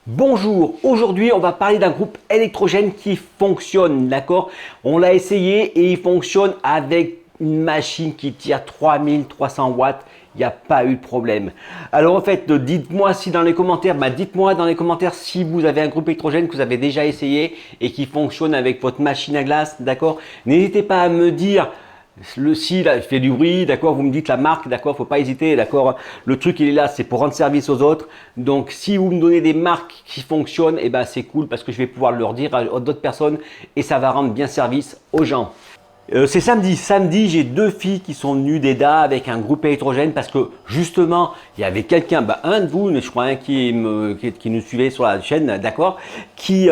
Bonjour, aujourd'hui on va parler d'un groupe électrogène qui fonctionne, d'accord? On l'a essayé et il fonctionne avec une machine qui tire 3300 watts, il n'y a pas eu de problème. Alors en fait, dites-moi si dans les commentaires, dites-moi dans les commentaires si vous avez un groupe électrogène que vous avez déjà essayé et qui fonctionne avec votre machine à glace, d'accord? N'hésitez pas à me dire si là, il fait du bruit, d'accord, vous me dites la marque, d'accord, faut pas hésiter, d'accord. Le truc il est là, c'est pour rendre service aux autres. Donc si vous me donnez des marques qui fonctionnent, et ben c'est cool parce que je vais pouvoir leur dire à d'autres personnes et ça va rendre bien service aux gens. C'est samedi. Samedi, j'ai deux filles qui sont venues d'EDA avec un groupe électrogène parce que justement, il y avait quelqu'un, un de vous, je crois, qui nous suivait sur la chaîne, d'accord, qui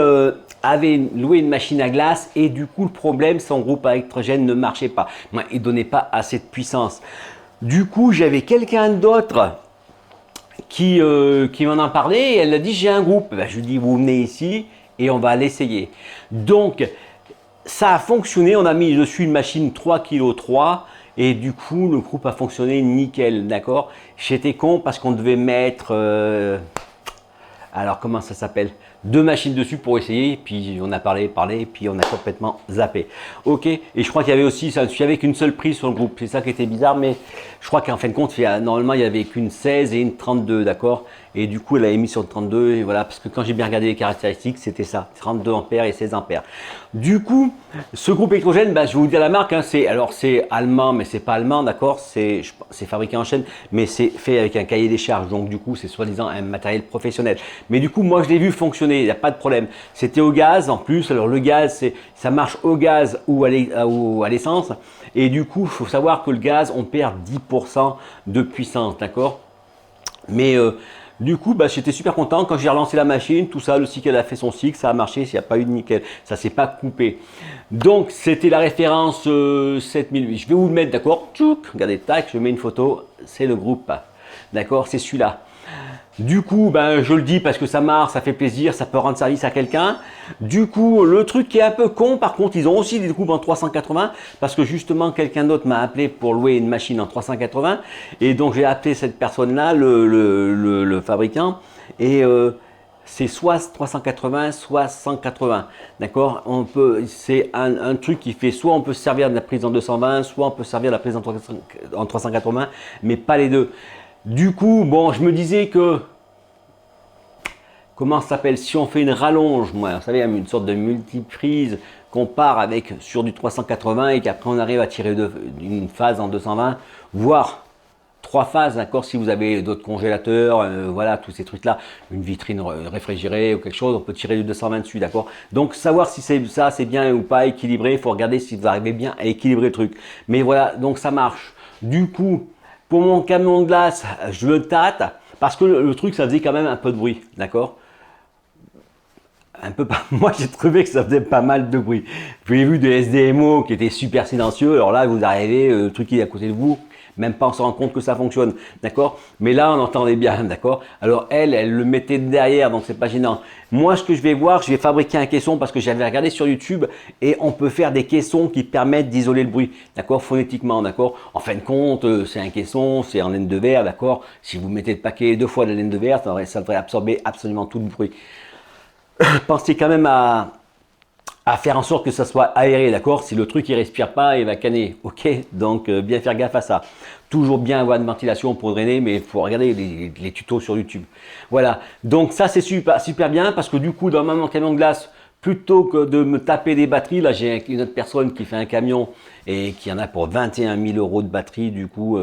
avait loué une machine à glace et du coup, le problème, son groupe électrogène ne marchait pas. Il ne donnait pas assez de puissance. Du coup, j'avais quelqu'un d'autre qui m'en a parlé et elle a dit j'ai un groupe. Je lui dis vous venez ici et on va l'essayer. Donc, ça a fonctionné, on a mis dessus une machine 3,3 kg et du coup le groupe a fonctionné nickel, d'accord. J'étais con parce qu'on devait mettre, alors comment ça s'appelle, deux machines dessus pour essayer, puis on a parlé, puis on a complètement zappé. Ok, et je crois qu'il y avait aussi, ça ne suivait qu'une seule prise sur le groupe, c'est ça qui était bizarre, mais je crois qu'en fin de compte, normalement il n'y avait qu'une 16 et une 32, d'accord. Et du coup elle avait mis sur le 32, et voilà, parce que quand j'ai bien regardé les caractéristiques, c'était ça, 32 ampères et 16 ampères. Du coup, ce groupe électrogène, je vais vous dire la marque, hein, c'est allemand, mais c'est pas allemand, d'accord, c'est fabriqué en Chine, mais c'est fait avec un cahier des charges, donc du coup c'est soi-disant un matériel professionnel. Mais du coup, moi je l'ai vu fonctionner, il n'y a pas de problème. C'était au gaz en plus, alors le gaz, ça marche au gaz ou à l'essence, et du coup, il faut savoir que le gaz, on perd 10% de puissance, d'accord. Mais du coup, j'étais super content quand j'ai relancé la machine, tout ça, le cycle a fait son cycle, ça a marché, il n'y a pas eu de nickel, ça s'est pas coupé. Donc c'était la référence 7008. Je vais vous le mettre, d'accord. Regardez, tac, je mets une photo, c'est le groupe, d'accord, c'est celui-là. Du coup, je le dis parce que ça marche, ça fait plaisir, ça peut rendre service à quelqu'un. Du coup, le truc qui est un peu con, par contre, ils ont aussi des groupes en 380 parce que justement, quelqu'un d'autre m'a appelé pour louer une machine en 380 et donc j'ai appelé cette personne-là, le fabricant, et c'est soit 380, soit 180, d'accord. C'est un truc qui fait soit on peut se servir de la prise en 220, soit on peut se servir de la prise en 380, mais pas les deux. Du coup, bon, je me disais que, comment ça s'appelle, si on fait une rallonge, vous savez, une sorte de multiprise qu'on part avec sur du 380 et qu'après on arrive à tirer une phase en 220, voire trois phases, d'accord, si vous avez d'autres congélateurs, voilà, tous ces trucs-là, une vitrine réfrigérée ou quelque chose, on peut tirer du 220 dessus, d'accord. Donc, savoir si c'est bien ou pas équilibré, il faut regarder si vous arrivez bien à équilibrer le truc. Mais voilà, donc ça marche. Du coup, pour mon camion de glace, je le tâte parce que le truc, ça faisait quand même un peu de bruit, d'accord. Un peu pas. Moi, j'ai trouvé que ça faisait pas mal de bruit. J'ai vu des SDMO qui étaient super silencieux. Alors là, vous arrivez, le truc qui est à côté de vous, même pas on se rend compte que ça fonctionne, d'accord. Mais là, on entendait bien, d'accord. Alors elle le mettait derrière, donc c'est pas gênant. Moi, ce que je vais voir, je vais fabriquer un caisson parce que j'avais regardé sur YouTube et on peut faire des caissons qui permettent d'isoler le bruit, d'accord, phonétiquement, d'accord. En fin de compte, c'est un caisson, c'est en laine de verre, d'accord. Si vous mettez le paquet deux fois de laine de verre, ça devrait absorber absolument tout le bruit. Pensez quand même à faire en sorte que ça soit aéré, d'accord. Si le truc il respire pas, il va canner, ok. Donc bien faire gaffe à ça. Toujours bien avoir une ventilation pour drainer, mais il faut regarder les tutos sur YouTube. Voilà, donc ça c'est super bien parce que du coup dans mon camion de glace, plutôt que de me taper des batteries, là j'ai une autre personne qui fait un camion et qui en a pour 21 000 € de batterie, du coup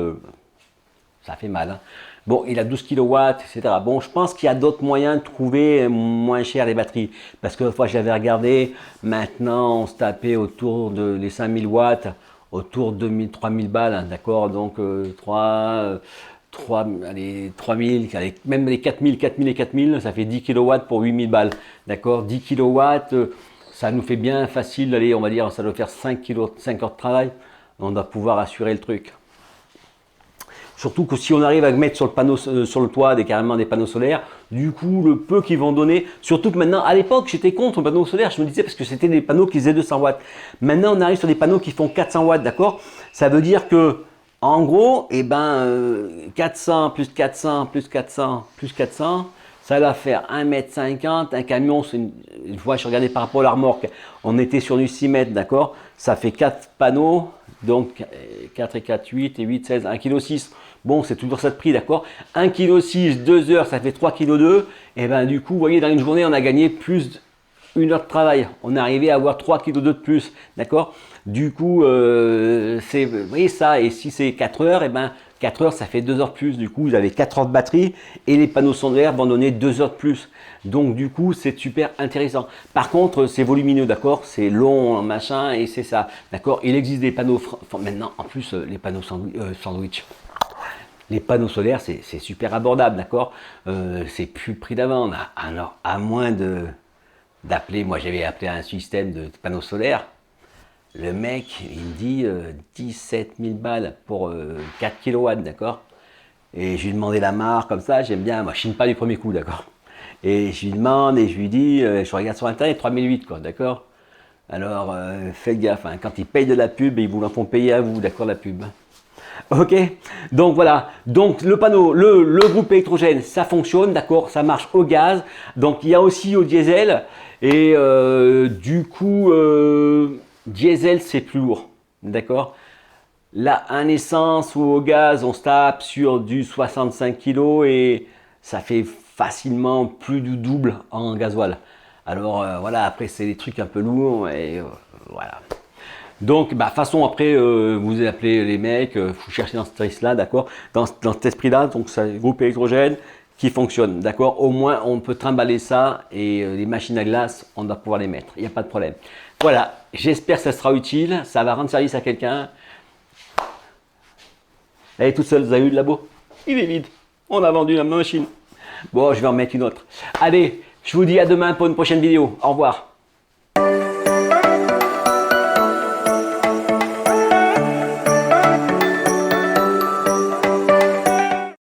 ça fait mal, hein. Bon, il a 12 kW, etc. Bon, je pense qu'il y a d'autres moyens de trouver moins cher les batteries. Parce que la fois j'avais regardé, maintenant on se tapait autour de les 5000 watts, autour de 2000, 3000 balles, hein, d'accord. Donc 3000, allez, même les 4000 et 4000, ça fait 10 kW pour 8000 balles, d'accord. 10 kW, ça nous fait bien facile, allez, on va dire, ça doit faire 5 heures de travail. On doit pouvoir assurer le truc. Surtout que si on arrive à mettre sur le panneau, sur le toit carrément des panneaux solaires, du coup le peu qu'ils vont donner, surtout que maintenant, à l'époque j'étais contre le panneau solaire, je me disais parce que c'était des panneaux qui faisaient 200 watts. Maintenant on arrive sur des panneaux qui font 400 watts, d'accord. Ça veut dire que en gros, 400 plus 400 plus 400 plus 400, ça va faire 1,50 m. Un camion, une fois je regardais par rapport à la remorque, on était sur du 6 mètres, d'accord. Ça fait 4 panneaux, donc 4 et 4, 8 et 8, 16, 1,6 kg. Bon, c'est toujours ça de prix, d'accord. 1,6 kg, 2 heures, ça fait 3,2 kg. Et ben du coup, vous voyez, dans une journée, on a gagné plus d'une heure de travail. On est arrivé à avoir 3,2 kg de plus, d'accord. Du coup, vous voyez ça, et si c'est 4 heures, et ben 4 heures, ça fait 2 heures de plus. Du coup, vous avez 4 heures de batterie et les panneaux solaires vont donner 2 heures de plus. Donc, du coup, c'est super intéressant. Par contre, c'est volumineux, d'accord. C'est long, machin, et c'est ça, d'accord. Il existe des panneaux, maintenant, en plus, les panneaux sandwich. Les panneaux solaires, c'est super abordable, d'accord. C'est plus le prix d'avant. Alors, à moins d'appeler, moi j'avais appelé un système de panneaux solaires. Le mec, il me dit 17 000 balles pour 4 kW, d'accord. Et je lui ai demandé la marque, comme ça, j'aime bien, moi je chine pas du premier coup, d'accord. Et je lui demande et je lui dis, je regarde sur internet, 3008, quoi, d'accord. Alors, faites gaffe, hein, quand ils payent de la pub, ils vous la font payer à vous, d'accord, la pub. Ok, donc voilà, donc le panneau, le groupe électrogène, ça fonctionne, d'accord, ça marche au gaz, donc il y a aussi au diesel, et du coup, diesel c'est plus lourd, d'accord. Là, un essence ou au gaz, on se tape sur du 65 kg et ça fait facilement plus du double en gasoil. Alors voilà, après c'est des trucs un peu lourds et voilà. Donc, bah, façon après, vous appelez les mecs, vous cherchez dans cet esprit-là, d'accord, dans cet esprit-là, donc c'est un groupe électrogène qui fonctionne, d'accord. Au moins, on peut trimballer ça et les machines à glace, on doit pouvoir les mettre, il n'y a pas de problème. Voilà, j'espère que ça sera utile, ça va rendre service à quelqu'un. Elle est toute seule, vous avez vu le labo? Il est vide, on a vendu la machine. Bon, je vais en mettre une autre. Allez, je vous dis à demain pour une prochaine vidéo. Au revoir.